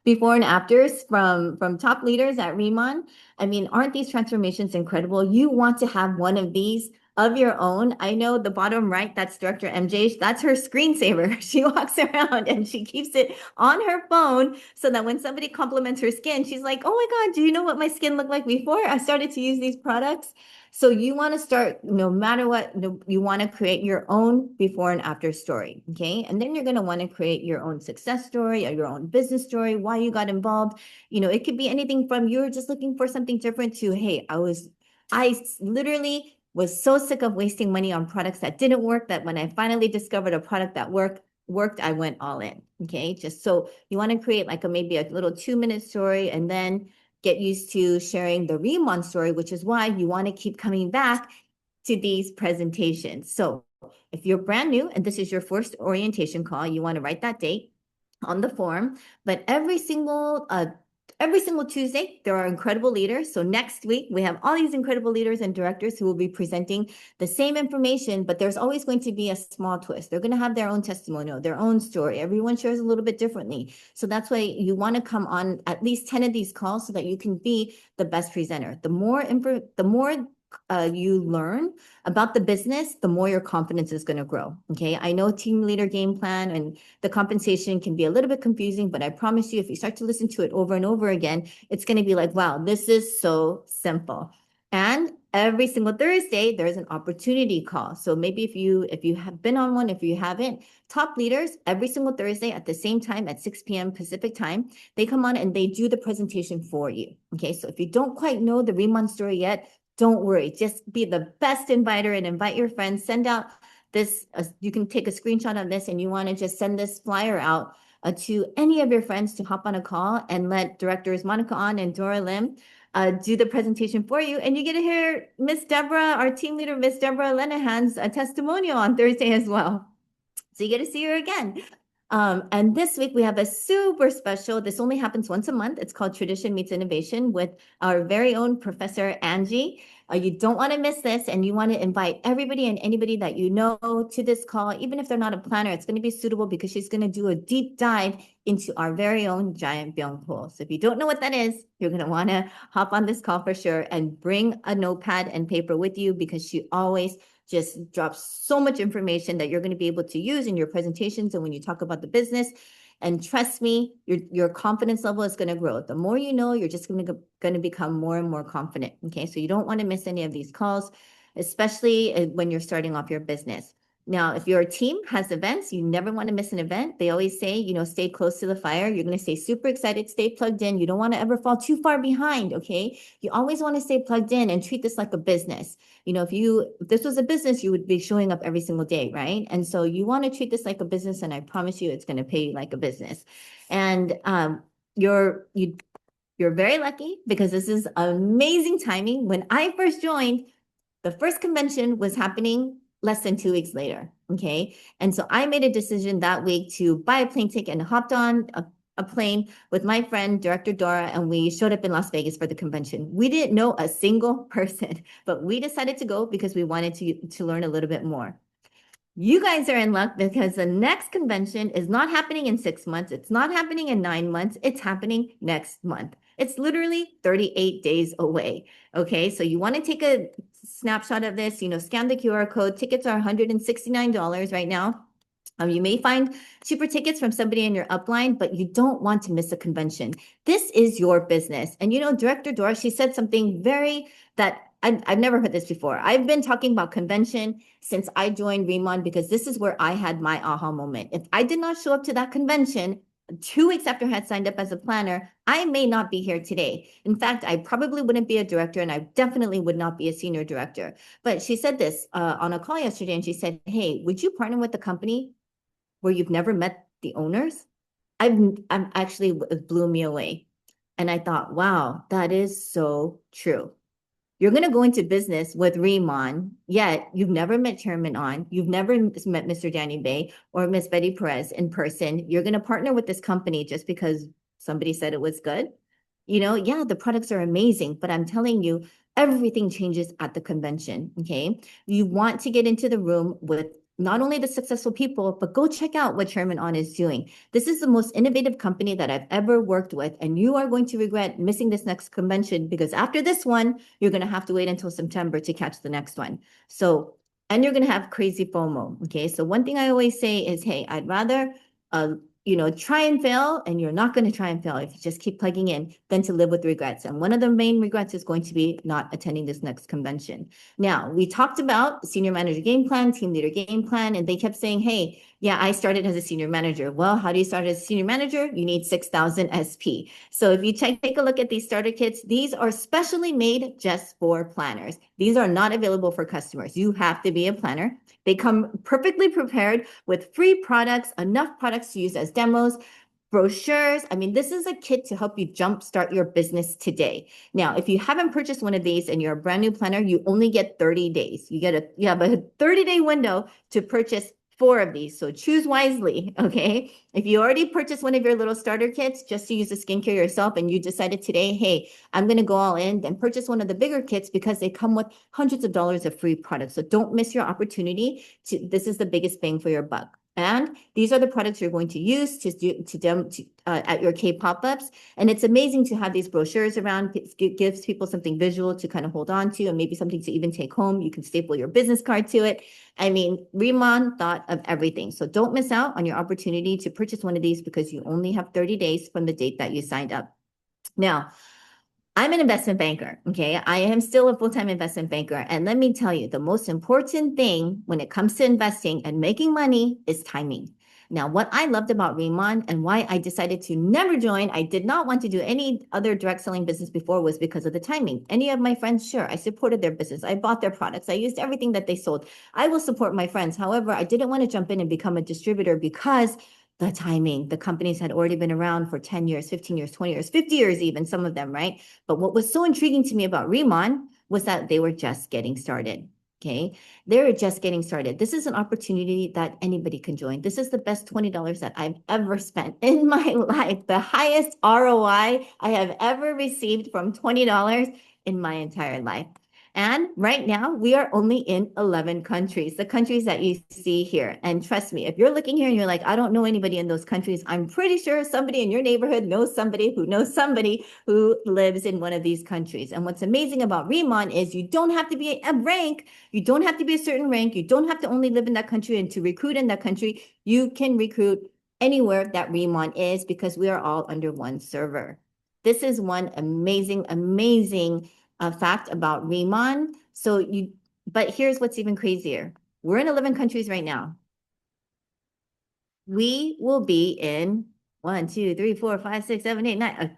before and afters from top leaders at Riman. Aren't these transformations incredible? You want to have one of these of your own. I know the bottom right, that's Director MJ. That's her screensaver. She walks around and she keeps it on her phone so that when somebody compliments her skin, she's like, oh my God, do you know what my skin looked like before I started to use these products? So you want to start, no matter what, you want to create your own before and after story, okay? And then you're going to want to create your own success story or your own business story, why you got involved. It could be anything from you're just looking for something different to, hey, I literally was so sick of wasting money on products that didn't work, that when I finally discovered a product that worked, I went all in, okay? Just so you want to create like maybe a little 2-minute story, and then get used to sharing the Riman story, which is why you want to keep coming back to these presentations. So if you're brand new and this is your first orientation call, you want to write that date on the form. But every single Tuesday, there are incredible leaders. So next week, we have all these incredible leaders and directors who will be presenting the same information, but there's always going to be a small twist. They're going to have their own testimonial, their own story. Everyone shares a little bit differently. So that's why you want to come on at least 10 of these calls so that you can be the best presenter. The more you learn about the business, the more your confidence is going to grow. Okay, I know team leader game plan and the compensation can be a little bit confusing, but I promise you, if you start to listen to it over and over again, it's going to be like, wow, this is so simple. And every single Thursday, there's an opportunity call. So maybe if you have been on one, if you haven't, top leaders every single Thursday at the same time at 6 p.m. Pacific time, they come on and they do the presentation for you. Okay, so if you don't quite know the Riman story yet, don't worry, just be the best inviter and invite your friends. Send out this, you can take a screenshot of this, and you want to just send this flyer out to any of your friends to hop on a call and let directors Monica On and Dora Lim do the presentation for you. And you get to hear Miss Deborah, our team leader, Miss Deborah Lenahan's testimonial on Thursday as well. So you get to see her again. And this week we have a super special, this only happens once a month. It's called Tradition Meets Innovation with our very own Professor Angie. You don't want to miss this, and you want to invite everybody and anybody that you know to this call. Even if they're not a planner, it's going to be suitable because she's going to do a deep dive into our very own giant byung pool. So if you don't know what that is, you're going to want to hop on this call for sure, and bring a notepad and paper with you, because she always just drops so much information that you're going to be able to use in your presentations and when you talk about the business. And trust me, your confidence level is going to grow. The more you know, you're just going to become more and more confident. Okay, so you don't want to miss any of these calls, especially when you're starting off your business. Now, if your team has events, you never want to miss an event. They always say, you know, stay close to the fire. You're going to stay super excited, stay plugged in. You don't want to ever fall too far behind, okay? You always want to stay plugged in and treat this like a business. You know, if this was a business, you would be showing up every single day, right? And so you want to treat this like a business, and I promise you it's going to pay you like a business. And you're very lucky because this is amazing timing. When I first joined, the first convention was happening less than 2 weeks later, okay? And so I made a decision that week to buy a plane ticket and hopped on a plane with my friend, Director Dora, and we showed up in Las Vegas for the convention. We didn't know a single person, but we decided to go because we wanted to learn a little bit more. You guys are in luck because the next convention is not happening in 6 months. It's not happening in 9 months. It's happening next month. It's literally 38 days away. Okay, so you want to take a snapshot of this, you know, scan the QR code. Tickets are $169 right now. You may find cheaper tickets from somebody in your upline, but you don't want to miss a convention. This is your business. And you know, Director Dora, she said something that I've never heard this before. I've been talking about convention since I joined Riman because this is where I had my aha moment. If I did not show up to that convention 2 weeks after I had signed up as a planner, I may not be here today. In fact, I probably wouldn't be a director, and I definitely would not be a senior director. But she said this on a call yesterday, and she said, hey, would you partner with a company where you've never met the owners? I'm actually, it blew me away. And I thought, wow, that is so true. You're going to go into business with Riman, yet you've never met Chairman On, you've never met Mr. Danny Bay or Miss Betty Perez in person. You're going to partner with this company just because somebody said it was good. You know, yeah, the products are amazing, but I'm telling you, everything changes at the convention, okay? You want to get into the room with not only the successful people, but go check out what Chairman On is doing. This is the most innovative company that I've ever worked with, and you are going to regret missing this next convention because after this one, you're going to have to wait until September to catch the next one. So, and you're going to have crazy FOMO, okay? So one thing I always say is, hey, I'd rather you know, try and fail, and you're not going to try and fail if you just keep plugging in, than to live with regrets. And one of the main regrets is going to be not attending this next convention. Now, we talked about senior manager game plan, team leader game plan, and they kept saying, hey, yeah, I started as a senior manager. Well, how do you start as a senior manager? You need 6,000 SP. So if you take a look at these starter kits, these are specially made just for planners. These are not available for customers. You have to be a planner. They come perfectly prepared with free products, enough products to use as demos, brochures. I mean, this is a kit to help you jumpstart your business today. Now, if you haven't purchased one of these and you're a brand new planner, you only get 30 days. You have a 30-day window to purchase 4 of these. So choose wisely, okay? If you already purchased one of your little starter kits just to use the skincare yourself and you decided today, hey, I'm going to go all in, then purchase one of the bigger kits because they come with hundreds of dollars of free products. So don't miss your opportunity this is the biggest bang for your buck. And these are the products you're going to use at your K pop-ups. And it's amazing to have these brochures around. It gives people something visual to kind of hold on to and maybe something to even take home. You can staple your business card to it. I mean, Riman thought of everything. So don't miss out on your opportunity to purchase one of these because you only have 30 days from the date that you signed up. Now, I'm an investment banker, okay? I am still a full-time investment banker. And let me tell you, the most important thing when it comes to investing and making money is timing. Now, what I loved about Riman and why I decided to never join, I did not want to do any other direct selling business before, was because of the timing. Any of my friends, sure, I supported their business. I bought their products. I used everything that they sold. I will support my friends. However, I didn't want to jump in and become a distributor because the timing, the companies had already been around for 10 years, 15 years, 20 years, 50 years, even some of them, right? But what was so intriguing to me about Riman was that they were just getting started. Okay, they're just getting started. This is an opportunity that anybody can join. This is the best $20 that I've ever spent in my life. The highest ROI I have ever received from $20 in my entire life. And right now, we are only in 11 countries, the countries that you see here. And trust me, if you're looking here and you're like, I don't know anybody in those countries, I'm pretty sure somebody in your neighborhood knows somebody who lives in one of these countries. And what's amazing about Riman is you don't have to be a rank. You don't have to be a certain rank. You don't have to only live in that country and to recruit in that country. You can recruit anywhere that Riman is because we are all under one server. This is one amazing, amazing fact about Riman. But here's what's even crazier. We're in 11 countries right now. We will be in 1, 2, 3, 4, 5, 6, 7, 8, 9,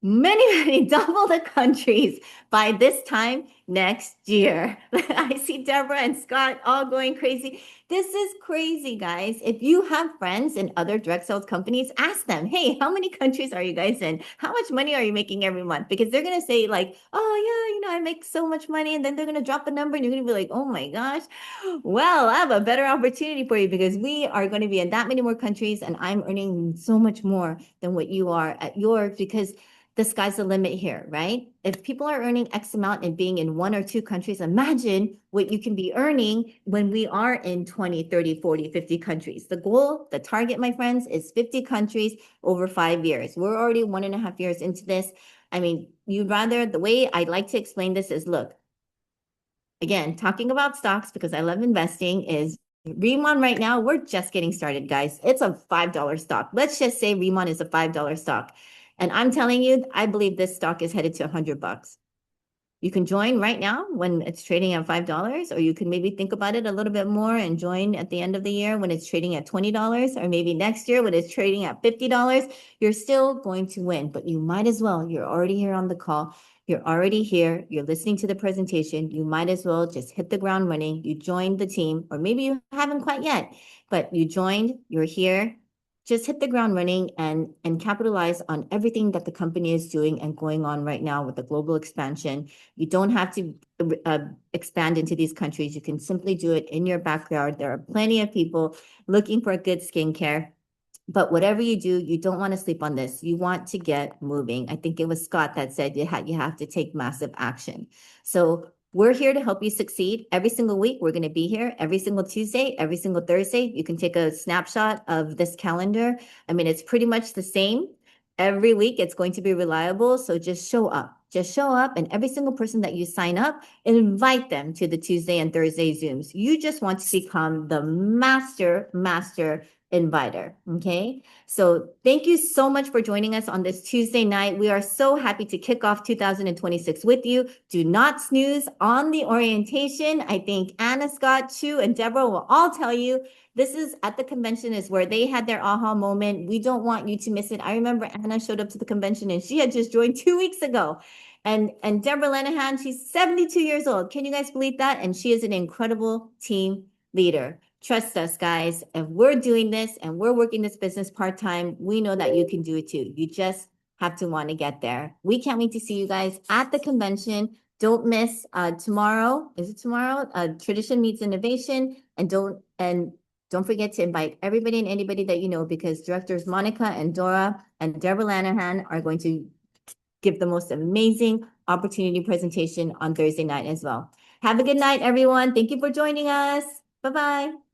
many, double the countries by this time next year. I see Deborah and Scott all going crazy. This is crazy, guys. If you have friends in other direct sales companies, ask them, hey, how many countries are you guys in? How much money are you making every month? Because they're going to say like, oh yeah, I make so much money. And then they're going to drop a number and you're going to be like, oh my gosh, well, I have a better opportunity for you because we are going to be in that many more countries and I'm earning so much more than what you are at yours because the sky's the limit here, right? If people are earning X amount and being in 1 or 2 countries, imagine what you can be earning when we are in 20, 30, 40, 50 countries. The goal, the target, my friends, is 50 countries over 5 years. We're already 1.5 years into this. I mean, the way I like to explain this is, look, again, talking about stocks because I love investing is Riman right now, we're just getting started, guys. It's a $5 stock. Let's just say Riman is a $5 stock. And I'm telling you, I believe this stock is headed to $100. You can join right now when it's trading at $5, or you can maybe think about it a little bit more and join at the end of the year when it's trading at $20, or maybe next year when it's trading at $50. You're still going to win, but you might as well. You're already here on the call. You're already here. You're listening to the presentation. You might as well just hit the ground running. You joined the team, or maybe you haven't quite yet, but you joined, you're here. Just hit the ground running and capitalize on everything that the company is doing and going on right now with the global expansion. You don't have to expand into these countries. You can simply do it in your backyard. There are plenty of people looking for good skincare. But whatever you do, you don't want to sleep on this. You want to get moving. I think it was Scott that said you have to take massive action. So we're here to help you succeed. Every single week, we're going to be here every single Tuesday, every single Thursday. You can take a snapshot of this calendar. I mean, it's pretty much the same. Every week, it's going to be reliable. So just show up. Just show up, and every single person that you sign up, invite them to the Tuesday and Thursday Zooms. You just want to become the master inviter. Okay. So thank you so much for joining us on this Tuesday night. We are so happy to kick off 2026 with you. Do not snooze on the orientation. I think Anna, Scott, Chu, and Deborah will all tell you this is at the convention is where they had their aha moment. We don't want you to miss it. I remember Anna showed up to the convention and she had just joined 2 weeks ago. And Deborah Lenahan, she's 72 years old. Can you guys believe that? And she is an incredible team leader. Trust us, guys. If we're doing this and we're working this business part-time, we know that you can do it too. You just have to want to get there. We can't wait to see you guys at the convention. Don't miss tomorrow. Is it tomorrow? Tradition meets innovation. And don't forget to invite everybody and anybody that you know because directors Monica and Dora and Deborah Lanahan are going to give the most amazing opportunity presentation on Thursday night as well. Have a good night, everyone. Thank you for joining us. Bye-bye.